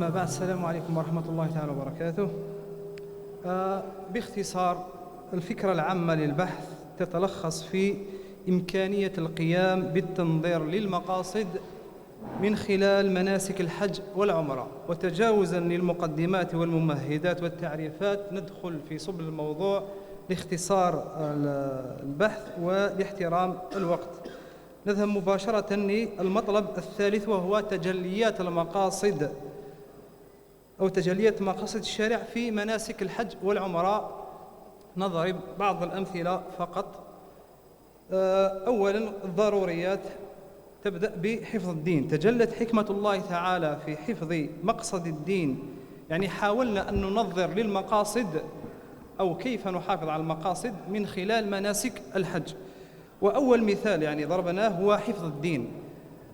أما بعد، السلام عليكم ورحمة الله تعالى وبركاته. باختصار، الفكرة العامة للبحث تتلخص في إمكانية القيام بالتنظير للمقاصد من خلال مناسك الحج والعمرة، وتجاوزا للمقدمات والممهدات والتعريفات ندخل في صلب الموضوع لاختصار البحث ولاحترام الوقت. نذهب مباشرة للمطلب الثالث، وهو تجليات المقاصد أو تجليات مقاصد الشارع في مناسك الحج والعمرة. نضرب بعض الأمثلة فقط. أولا، الضروريات تبدأ بحفظ الدين. تجلت حكمة الله تعالى في حفظ مقصد الدين، يعني حاولنا أن ننظر للمقاصد أو كيف نحافظ على المقاصد من خلال مناسك الحج. وأول مثال يعني ضربناه هو حفظ الدين.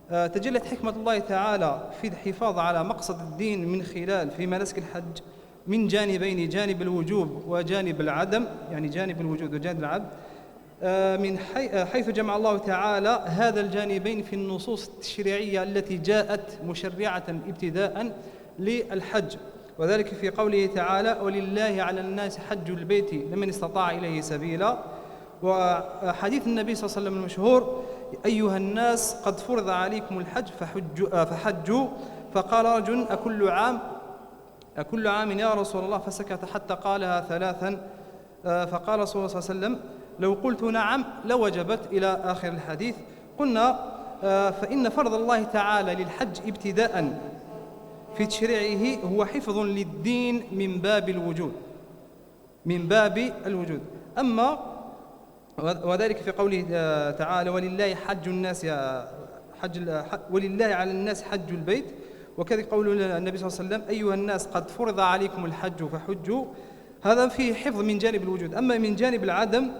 تجلت حكمة الله تعالى في الحفاظ على مقصد الدين من خلال في مناسك الحج من جانبين، جانب الوجوب وجانب العدم، يعني جانب الوجود وجانب العدم، من حيث جمع الله تعالى هذا الجانبين في النصوص التشريعية التي جاءت مشرعة ابتداء للحج، وذلك في قوله تعالى: ولله على الناس حج البيت لمن استطاع إليه سبيلا. وحديث النبي صلى الله عليه وسلم المشهور: أيها الناس قد فرض عليكم الحج فحجوا. فقال رجل: أكل عام يا رسول الله؟ فسكت حتى قالها ثلاثا. فقال رسول الله صلى الله عليه وسلم: لو قلت نعم لوجبت، إلى آخر الحديث. قلنا فإن فرض الله تعالى للحج ابتداء في تشريعه هو حفظ للدين من باب الوجود. أما وذلك في قوله تعالى: ولله ولله على الناس حج البيت. وكذلك قول النبي صلى الله عليه وسلم: أيها الناس قد فرض عليكم الحج فحجوا. هذا فيه حفظ من جانب الوجود. أما من جانب العدم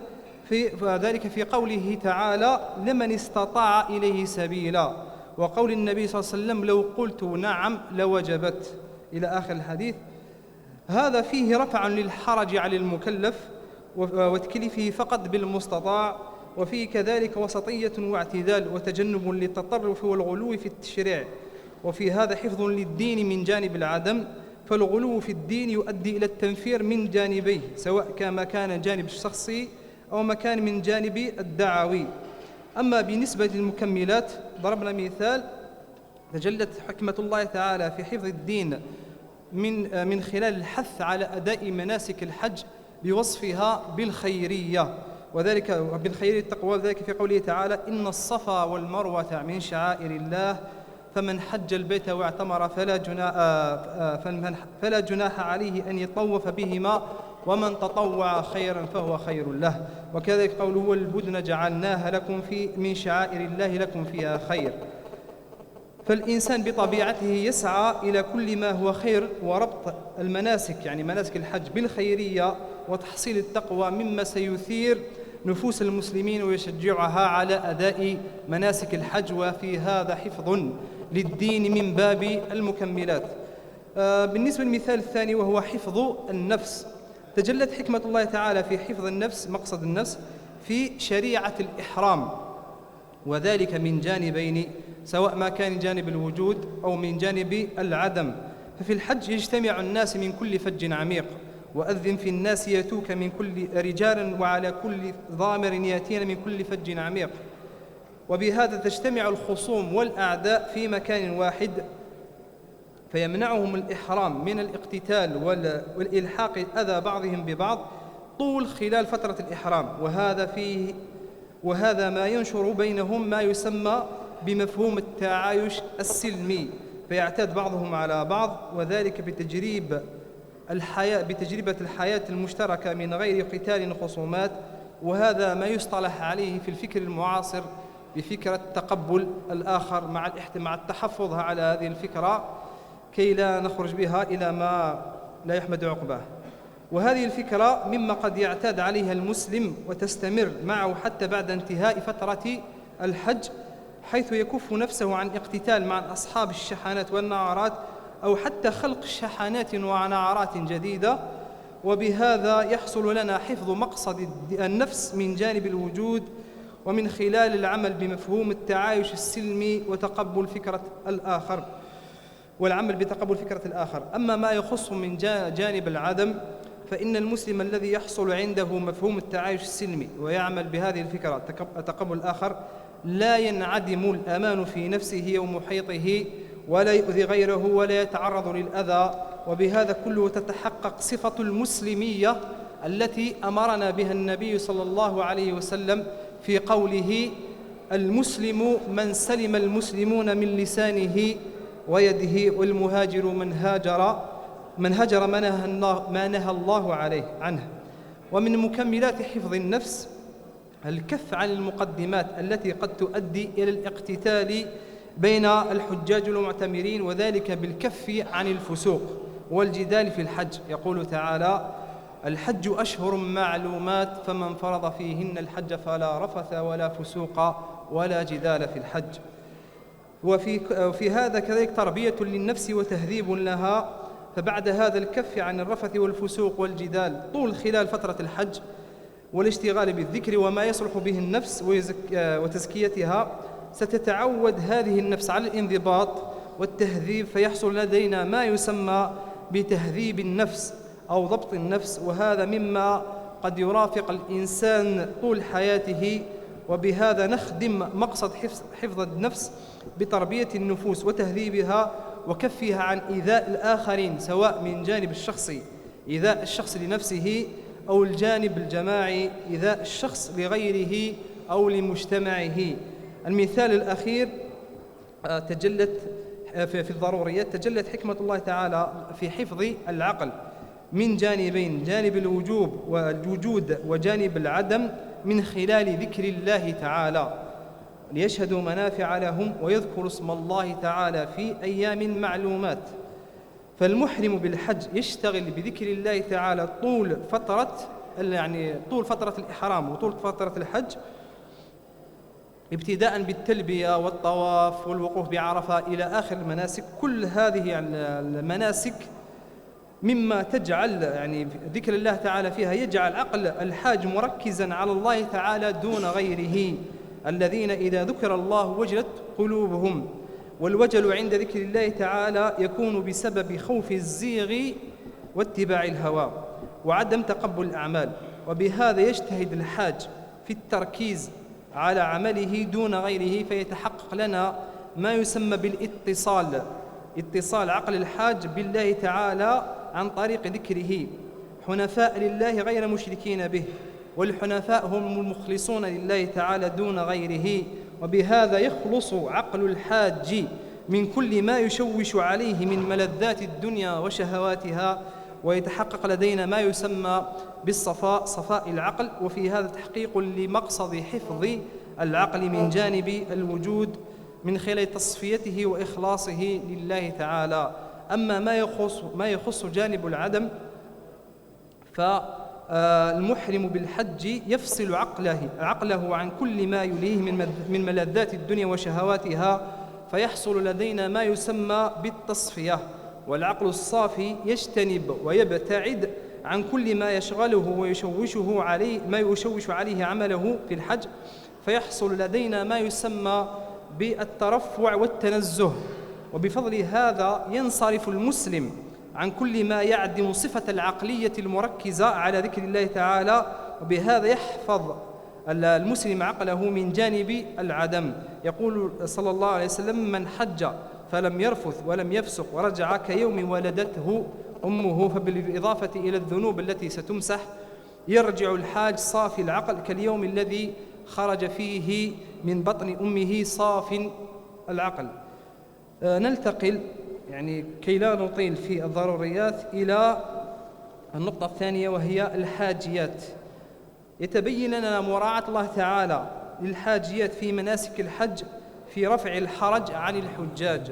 فذلك في قوله تعالى: لمن استطاع إليه سبيلا. وقول النبي صلى الله عليه وسلم: لو قلت نعم لوجبت، إلى آخر الحديث. هذا فيه رفع للحرج على المكلف وتكليفه فقط بالمستطاع، وفيه كذلك وسطية واعتدال وتجنب للتطرف والغلو في التشريع. وفي هذا حفظ للدين من جانب العدم، فالغلو في الدين يؤدي إلى التنفير من جانبيه، سواء كما كان جانب الشخصي أو مكان من جانب الدعوي. أما بالنسبة للمكملات ضربنا مثال. تجلت حكمة الله تعالى في حفظ الدين من خلال الحث على أداء مناسك الحج بوصفها بالخيرية، وذلك بالخيرية التقوى، ذلك في قوله تعالى: إن الصفا والمروة من شعائر الله فمن حج البيت واعتمر فلا جناح عليه أن يطوف بهما ومن تطوع خيرا فهو خير له. وكذلك قوله: والبدن جعلناها لكم من شعائر الله لكم فيها خير. فالإنسان بطبيعته يسعى إلى كل ما هو خير، وربط المناسك يعني مناسك الحج بالخيرية وتحصيل التقوى مما سيثير نفوس المسلمين ويشجعها على أداء مناسك الحج، وفي هذا حفظ للدين من باب المكملات. بالنسبة للمثال الثاني وهو حفظ النفس. تجلت حكمة الله تعالى في حفظ النفس، مقصد النفس، في شريعة الإحرام، وذلك من جانبين، سواء ما كان جانب الوجود أو من جانب العدم. ففي الحج يجتمع الناس من كل فج عميق، وأذن في الناس يأتوك من كل رجال وعلى كل ضامر يأتين من كل فج عميق. وبهذا تجتمع الخصوم والأعداء في مكان واحد، فيمنعهم الإحرام من الاقتتال والإلحاق أذى بعضهم ببعض طول خلال فترة الإحرام. وهذا ما ينشر بينهم ما يسمى بمفهوم التعايش السلمي، فيعتاد بعضهم على بعض، وذلك بتجربة الحياة المشتركة من غير قتال خصومات. وهذا ما يصطلح عليه في الفكر المعاصر بفكرة تقبل الآخر مع التحفظ على هذه الفكرة كي لا نخرج بها إلى ما لا يحمد عقباه. وهذه الفكرة مما قد يعتاد عليها المسلم وتستمر معه حتى بعد انتهاء فترة الحج، حيث يكف نفسه عن اقتتال مع أصحاب الشحنات والنعرات، أو حتى خلق شحنات ونعرات جديدة. وبهذا يحصل لنا حفظ مقصد النفس من جانب الوجود، ومن خلال العمل بمفهوم التعايش السلمي وتقبل فكرة الآخر. والعمل بتقبل فكرة الآخر. أما ما يخص من جانب العدم، فإن المسلم الذي يحصل عنده مفهوم التعايش السلمي ويعمل بهذه الفكرة تقبل الآخر لا ينعدم الأمان في نفسه ومحيطه، ولا يؤذي غيره ولا يتعرض للأذى، وبهذا كله تتحقق صفة المسلمية التي أمرنا بها النبي صلى الله عليه وسلم في قوله: المسلم من سلم المسلمون من لسانه ويده، والمهاجر من هجر ما نهى الله عنه. ومن مكملات حفظ النفس الكف عن المقدمات التي قد تؤدي إلى الاقتتال بين الحجاج والمعتمرين، وذلك بالكف عن الفسوق والجدال في الحج. يقول تعالى: الحج أشهر معلومات فمن فرض فيهن الحج فلا رفث ولا فسوق ولا جدال في الحج. وفي هذا كذلك تربية للنفس وتهذيب لها. فبعد هذا الكف عن الرفث والفسوق والجدال طول خلال فترة الحج والاشتغال بالذكر وما يصلح به النفس وتزكيتها، ستتعود هذه النفس على الانضباط والتهذيب، فيحصل لدينا ما يسمى بتهذيب النفس أو ضبط النفس، وهذا مما قد يرافق الإنسان طول حياته. وبهذا نخدم مقصد حفظ النفس بتربية النفوس وتهذيبها وكفها عن إيذاء الآخرين، سواء من جانب الشخصي إيذاء الشخص لنفسه، أو الجانب الجماعي إيذاء الشخص لغيره أو لمجتمعه. المثال الأخير تجلت في الضروريات، تجلت حكمة الله تعالى في حفظ العقل من جانبين: جانب الوجود وجانب العدم، من خلال ذكر الله تعالى ليشهدوا منافع لهم ويذكروا اسم الله تعالى في أيام معلومات. فالمحرم بالحج يشتغل بذكر الله تعالى طول فترة الإحرام وطول فترة الحج، ابتداء بالتلبية والطواف والوقوف بعرفة إلى آخر المناسك. كل هذه المناسك مما تجعل ذكر الله تعالى فيها يجعل عقل الحاج مركزا على الله تعالى دون غيره، الذين إذا ذكر الله وجلت قلوبهم. والوجل عند ذكر الله تعالى يكون بسبب خوف الزيغ واتباع الهوى وعدم تقبل الأعمال، وبهذا يجتهد الحاج في التركيز على عمله دون غيره، فيتحقق لنا ما يسمى بالاتصال، اتصال عقل الحاج بالله تعالى عن طريق ذكره، حنفاء لله غير مشركين به، والحنفاء هم المخلصون لله تعالى دون غيره. وبهذا يخلص عقل الحاج من كل ما يشوش عليه من ملذات الدنيا وشهواتها، ويتحقق لدينا ما يسمى بالصفاء، صفاء العقل. وفي هذا تحقيق لمقصد حفظ العقل من جانب الوجود من خلال تصفيته وإخلاصه لله تعالى. أما ما يخص جانب العدم، فالمحرم بالحج يفصل عقله عن كل ما يليه من ملذات الدنيا وشهواتها، فيحصل لدينا ما يسمى بالتصفية. والعقل الصافي يجتنب ويبتعد عن كل ما يشغله ما يشوش عليه عمله في الحج، فيحصل لدينا ما يسمى بالترفع والتنزه. وبفضل هذا ينصرف المسلم عن كل ما يعدم صفة العقلية المركزة على ذكر الله تعالى، وبهذا يحفظ المسلم عقله من جانب العدم. يقول صلى الله عليه وسلم: من حج فلم يرفث ولم يفسق ورجع كيوم ولدته أمه. فبالإضافة إلى الذنوب التي ستمسح يرجع الحاج صافي العقل كاليوم الذي خرج فيه من بطن أمه صاف العقل. ننتقل كي لا نطيل في الضروريات إلى النقطة الثانية، وهي الحاجيات. يتبين لنا مراعاة الله تعالى للحاجيات في مناسك الحج في رفع الحرج عن الحجاج.